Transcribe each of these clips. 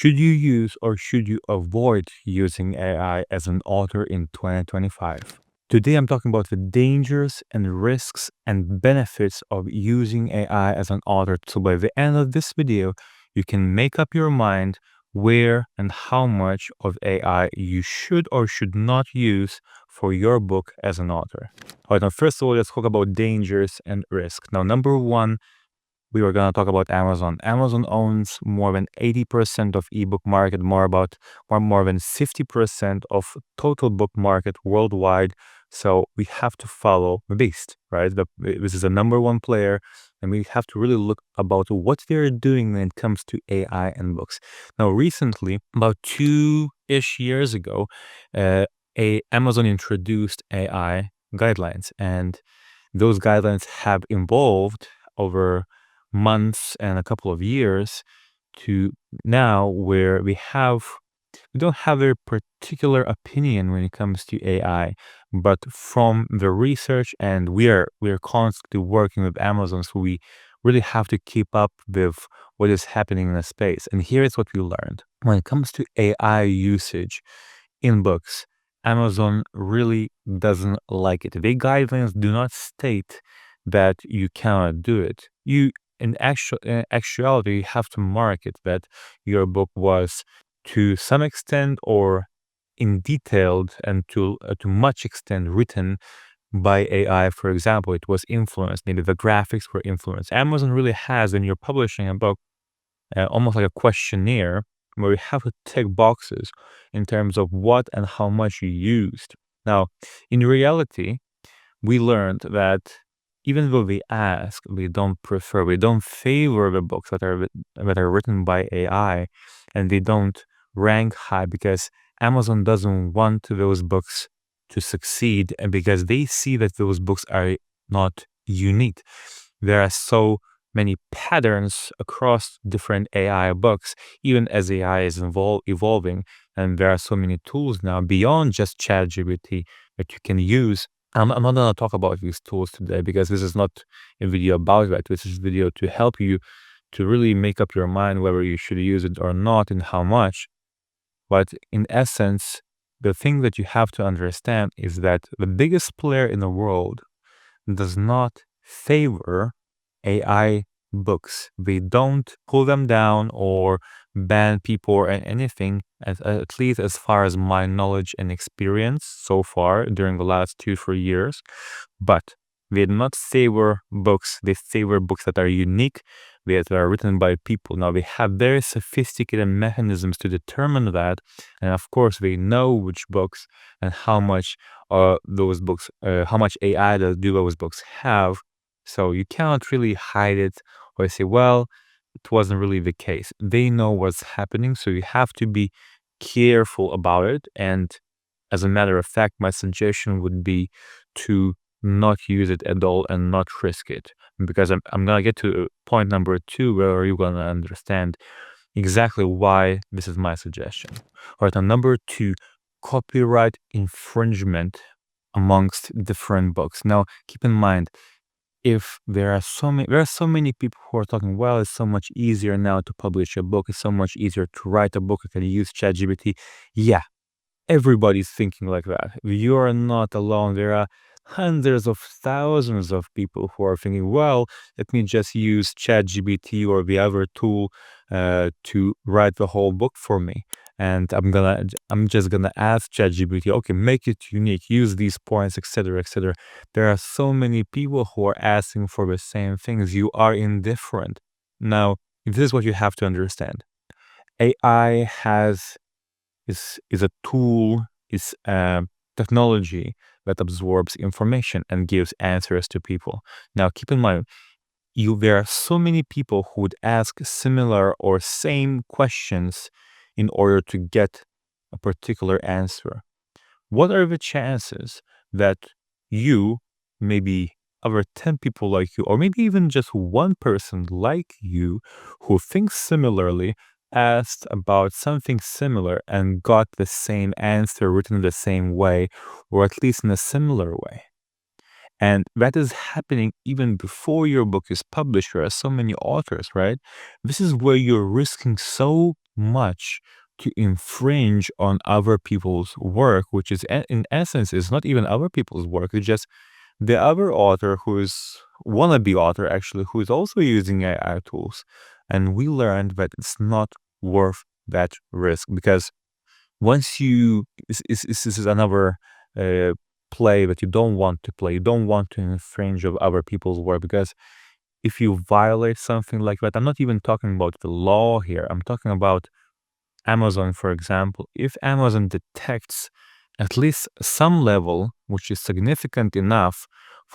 Should you use or should you avoid using AI as an author in 2025? Today, I'm talking about the dangers and risks and benefits of using AI as an author. So, by the end of this video, you can make up your mind where and how much of AI you should or should not use for your book as an author. All right, now, first of all, let's talk about dangers and risks. Now, number one, we were going to talk about Amazon. Amazon owns more than 80% of ebook market, more than 50% of total book market worldwide. So we have to follow the beast, right? This is a number one player, and we have to really look about what they're doing when it comes to AI and books. Now, recently, about 2-ish years ago, Amazon introduced AI guidelines, and those guidelines have evolved over months and a couple of years to now where we don't have a particular opinion when it comes to AI, but from the research, and we're constantly working with Amazon, so we really have to keep up with what is happening in the space. And here is what we learned. When it comes to AI usage in books, Amazon really doesn't like it. The guidelines do not state that you cannot do it. In actuality, you have to mark it that your book was to some extent or in detailed and to much extent written by AI. For example, it was influenced. Maybe the graphics were influenced. Amazon really has, when you're publishing a book, almost like a questionnaire where you have to tick boxes in terms of what and how much you used. Now, in reality, we learned that even though we ask, we don't favor the books that are written by AI, and they don't rank high because Amazon doesn't want those books to succeed, and because they see that those books are not unique. There are so many patterns across different AI books, even as AI is evolving, and there are so many tools now beyond just ChatGPT that you can use. I'm not going to talk about these tools today because this is not a video about that. This is a video to help you to really make up your mind whether you should use it or not and how much. But in essence, the thing that you have to understand is that the biggest player in the world does not favor AI books. They don't pull them down or ban people or anything, at least as far as my knowledge and experience so far during the last 2-3 years. But they do not favor books. They favor books that are unique, that are written by people. Now, they have very sophisticated mechanisms to determine that. And of course, they know which books and how much those books, how much AI do those books have. So you cannot really hide it or say, well, it wasn't really the case. They know what's happening, so you have to be careful about it. And as a matter of fact, my suggestion would be to not use it at all and not risk it. Because I'm going to get to point number 2 where you're going to understand exactly why this is my suggestion. All right, now number 2, copyright infringement amongst different books. Now, keep in mind, if there are so many people who are talking, well, it's so much easier now to publish a book, it's so much easier to write a book, I can use ChatGPT. Yeah, everybody's thinking like that. You are not alone. There are hundreds of thousands of people who are thinking, well, let me just use ChatGPT or the other tool to write the whole book for me. And I'm just gonna ask ChatGPT, okay, make it unique, use these points, etc., etc. There are so many people who are asking for the same things. You are indifferent. Now, this is what you have to understand. AI is a tool, is a technology that absorbs information and gives answers to people. Now, keep in mind, there are so many people who would ask similar or same questions in order to get a particular answer. What are the chances that you, maybe over 10 people like you, or maybe even just one person like you who thinks similarly, asked about something similar and got the same answer written the same way, or at least in a similar way? And that is happening even before your book is published. There are so many authors, right? This is where you're risking so much to infringe on other people's work, which is in essence is not even other people's work. It's just the other author who is wannabe author actually who is also using AI tools. And we learned that it's not worth that risk because once you this is another uh, play that you don't want to play. You don't want to infringe of other people's work because if you violate something like that, I'm not even talking about the law here. I'm talking about Amazon, for example. If Amazon detects at least some level, which is significant enough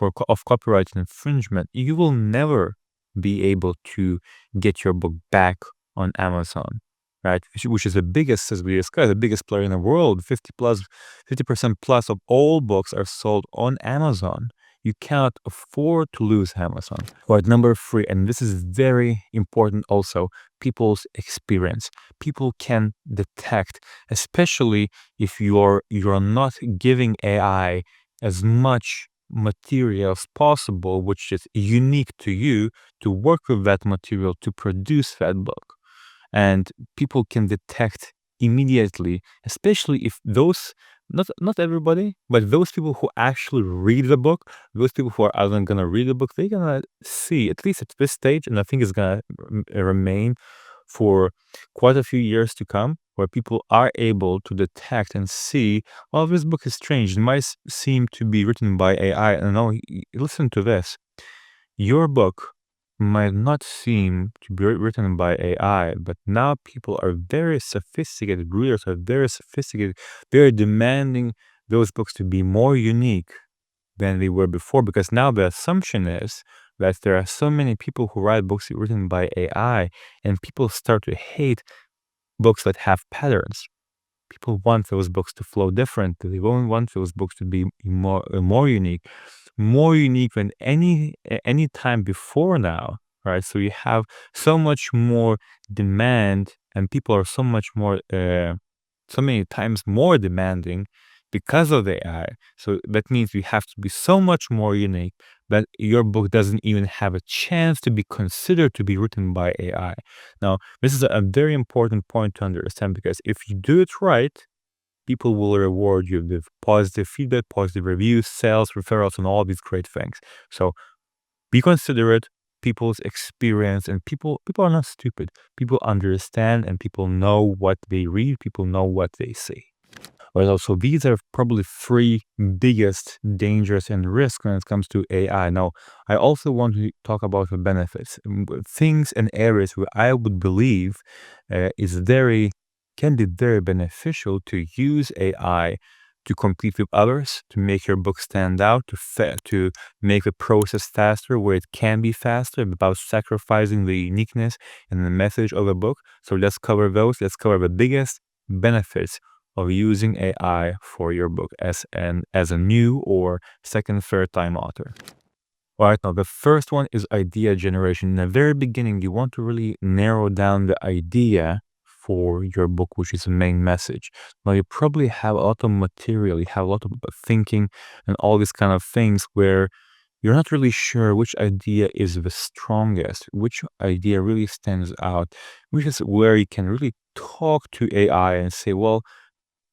of copyright infringement, you will never be able to get your book back on Amazon, right? Which is the biggest, as we discussed, the biggest player in the world. 50% plus of all books are sold on Amazon. You cannot afford to lose Amazon. Right, number 3, and this is very important also, people's experience. People can detect, especially if you're not giving AI as much material as possible, which is unique to you, to work with that material to produce that book. And people can detect immediately, especially if those not everybody, but those people who actually read the book, those people who are gonna read the book, they're gonna see, at least at this stage, and I think it's gonna remain for quite a few years to come, where people are able to detect and see, well, this book is strange. It might seem to be written by AI. And no, listen to this. Your book might not seem to be written by AI, but now people are very sophisticated, readers are very sophisticated, very demanding those books to be more unique than they were before, because now the assumption is that there are so many people who write books written by AI, and people start to hate books that have patterns. People want those books to flow differently. They won't want those books to be more unique than any time before now, right? So you have so much more demand, and people are so much more, so many times more demanding because of the AI. So that means you have to be so much more unique that your book doesn't even have a chance to be considered to be written by AI. Now, this is a very important point to understand because if you do it right, people will reward you with positive feedback, positive reviews, sales, referrals, and all these great things. So be considerate. People's experience, and people are not stupid. People understand, and people know what they read. People know what they see. Well, so these are probably 3 biggest dangers and risks when it comes to AI. Now, I also want to talk about the benefits, things and areas where I would believe can be very beneficial to use AI to compete with others, to make your book stand out, to make the process faster where it can be faster without sacrificing the uniqueness and the message of a book. So let's cover those. Let's cover the biggest benefits of using AI for your book as a new or second, third time author. All right, now the first one is idea generation. In the very beginning, you want to really narrow down the idea for your book, which is the main message. Now you probably have a lot of material, you have a lot of thinking and all these kind of things where you're not really sure which idea is the strongest, which idea really stands out, which is where you can really talk to AI and say, well,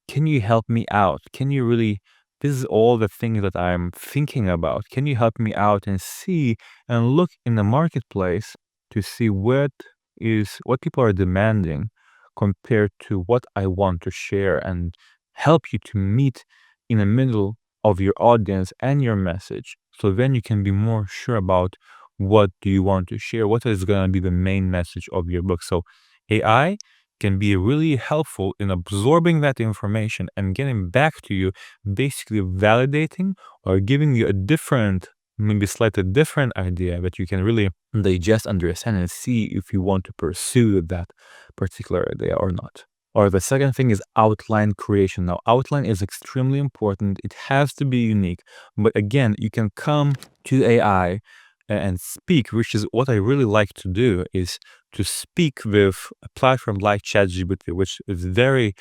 can you help me out? Can you really, this is all the things that I'm thinking about. Can you help me out and see and look in the marketplace to see what people are demanding compared to what I want to share and help you to meet in the middle of your audience and your message. So then you can be more sure about what do you want to share, what is going to be the main message of your book. So AI can be really helpful in absorbing that information and getting back to you, basically validating or giving you a different, maybe slightly different idea that you can really digest, understand, and see if you want to pursue that particular idea or not. Or the second thing is outline creation. Now, outline is extremely important. It has to be unique. But again, you can come to AI and speak, which is what I really like to do, is to speak with a platform like ChatGPT, which is very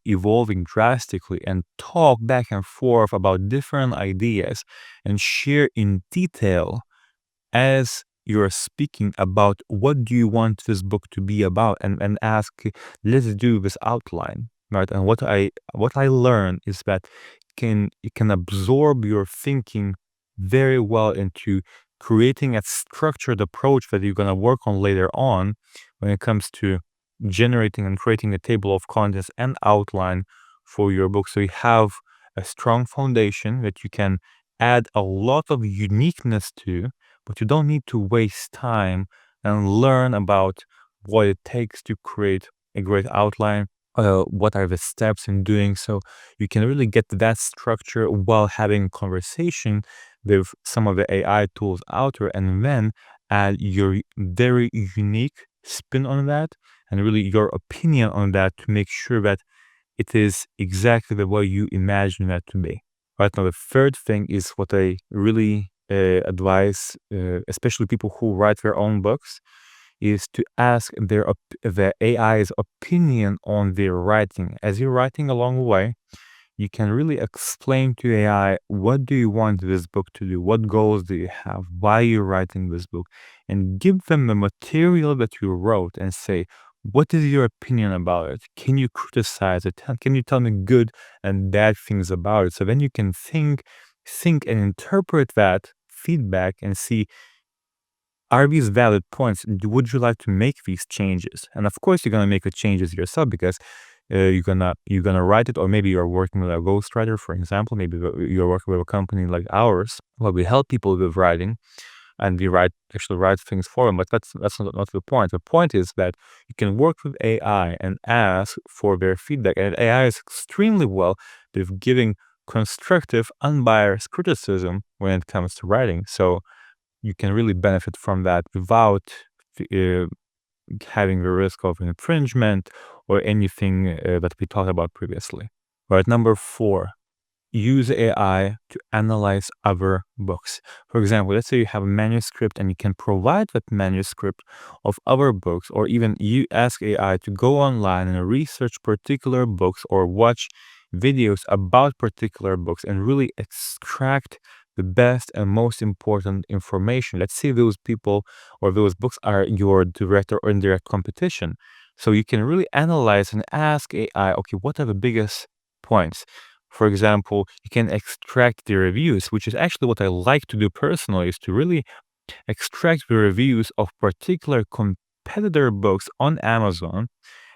evolving drastically, and talk back and forth about different ideas and share in detail as you're speaking about what do you want this book to be about, and ask, let's do this outline, right? And what I learned is that it can absorb your thinking very well into creating a structured approach that you're going to work on later on when it comes to generating and creating a table of contents and outline for your book. So you have a strong foundation that you can add a lot of uniqueness to, but you don't need to waste time and learn about what it takes to create a great outline. What are the steps in doing so? You can really get that structure while having a conversation with some of the AI tools out there, and then add your very unique spin on that and really your opinion on that to make sure that it is exactly the way you imagine that to be. Right now, the third thing is what I really advise, especially people who write their own books, is to ask the AI's opinion on their writing. As you're writing along the way, you can really explain to AI, what do you want this book to do? What goals do you have? Why are you writing this book? And give them the material that you wrote and say, what is your opinion about it? Can you criticize it? Can you tell me good and bad things about it? So then you can think and interpret that feedback and see, are these valid points? Would you like to make these changes? And of course, you're gonna make the changes yourself, because you're gonna write it, or maybe you're working with a ghostwriter, for example. Maybe you're working with a company like ours, where we help people with writing, and we actually write things for them. But that's not the point. The point is that you can work with AI and ask for their feedback, and AI is extremely well with giving constructive, unbiased criticism when it comes to writing. So you can really benefit from that without uh, having the risk of infringement or anything that we talked about previously. Right, number 4, use AI to analyze other books. For example, let's say you have a manuscript and you can provide that manuscript of other books, or even you ask AI to go online and research particular books or watch videos about particular books and really extract the best and most important information. Let's say those people or those books are your direct or indirect competition. So you can really analyze and ask AI, okay, what are the biggest points? For example, you can extract the reviews, which is actually what I like to do personally, is to really extract the reviews of particular competitor books on Amazon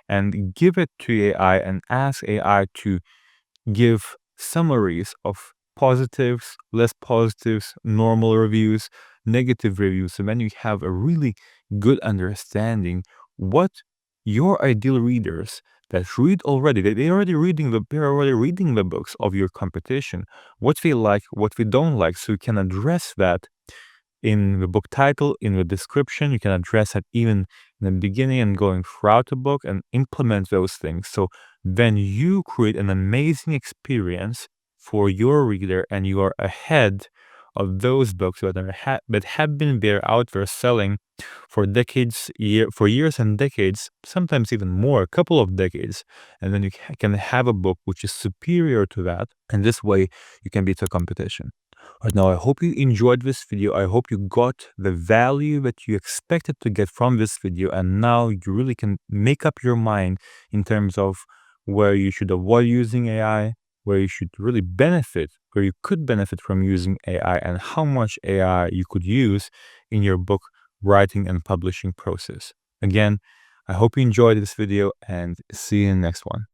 and give it to AI and ask AI to give summaries of positives, less positives, normal reviews, negative reviews. So then you have a really good understanding what your ideal readers that read already, they're already reading the books of your competition, what they like, what they don't like. So you can address that in the book title, in the description. You can address it even in the beginning and going throughout the book, and implement those things. So then you create an amazing experience for your reader, and you are ahead of those books that have been out there selling for decades, for years and decades, sometimes even more, a couple of decades. And then you can have a book which is superior to that, and this way you can beat the competition. Right now, I hope you enjoyed this video. I hope you got the value that you expected to get from this video, and now you really can make up your mind in terms of where you should avoid using AI, where you should really benefit, where you could benefit from using AI, and how much AI you could use in your book writing and publishing process. Again, I hope you enjoyed this video, and see you in the next one.